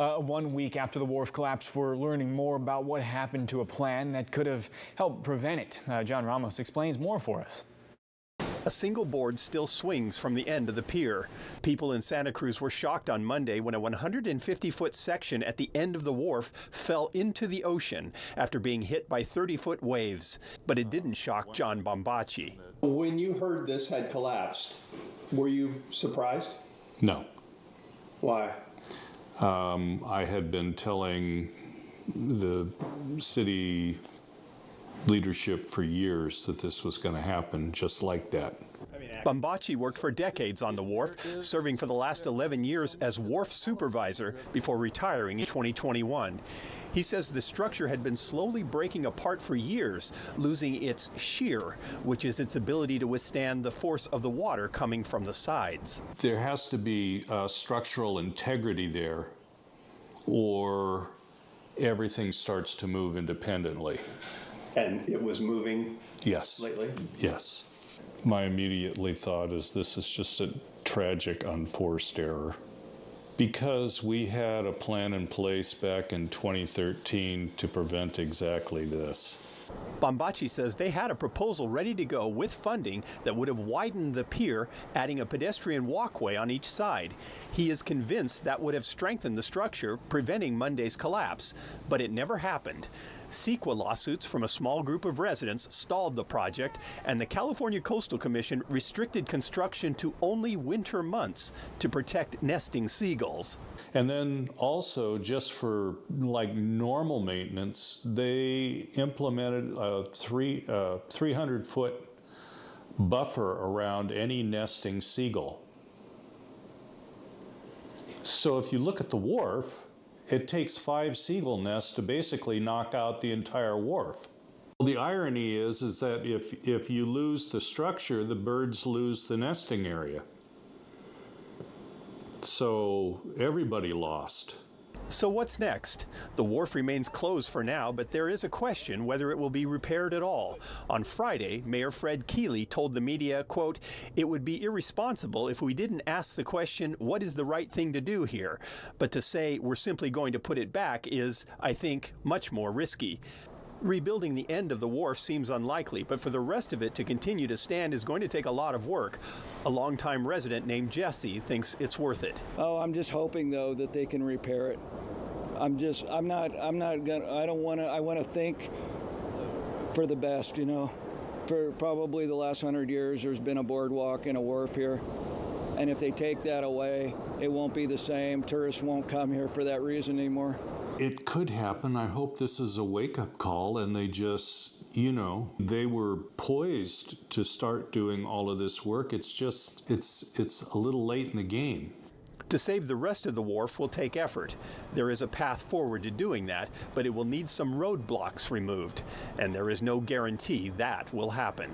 1 week after the wharf collapse, we're learning more about what happened to a plan that could have helped prevent it. John Ramos explains more for us. A single board still swings from the end of the pier. People in Santa Cruz were shocked on Monday when a 150-foot section at the end of the wharf fell into the ocean after being hit by 30-foot waves. But it didn't shock John Bombachi. When you heard this had collapsed, were you surprised? No. Why? I had been telling the city leadership for years that this was going to happen just like that. Bombachi worked for decades on the wharf, serving for the last 11 years as wharf supervisor before retiring in 2021. He says the structure had been slowly breaking apart for years, losing its shear, which is its ability to withstand the force of the water coming from the sides. There has to be structural integrity there, or everything starts to move independently. And it was moving Yes. lately? Yes. My immediately thought is this is just a tragic unforced error. Because we had a plan in place back in 2013 to prevent exactly this. Bombachi says they had a proposal ready to go with funding that would have widened the pier, adding a pedestrian walkway on each side. He is convinced that would have strengthened the structure, preventing Monday's collapse, but it never happened. CEQA lawsuits from a small group of residents stalled the project, and the California Coastal Commission restricted construction to only winter months to protect nesting seagulls. And then also, just for like normal maintenance, they implemented a 300-foot buffer around any nesting seagull. So if you look at the wharf, it takes 5 seagull nests to basically knock out the entire wharf. The irony is that if you lose the structure, the birds lose the nesting area. So everybody lost. So what's next? The wharf remains closed for now, but there is a question whether it will be repaired at all. On Friday, Mayor Fred Keeley told the media, quote, "It would be irresponsible if we didn't ask the question, what is the right thing to do here? But to say we're simply going to put it back is, I think, much more risky." Rebuilding the end of the wharf seems unlikely, but for the rest of it to continue to stand is going to take a lot of work. A longtime resident named Jesse thinks it's worth it. Oh, I'm just hoping though that they can repair it. I want to think for the best, you know. For probably the last 100 years, there's been a boardwalk and a wharf here. And if they take that away, it won't be the same. Tourists won't come here for that reason anymore. It could happen. I hope this is a wake-up call and they just, they were poised to start doing all of this work. It's just, it's a little late in the game. To save the rest of the wharf will take effort. There is a path forward to doing that, but it will need some roadblocks removed, and there is no guarantee that will happen.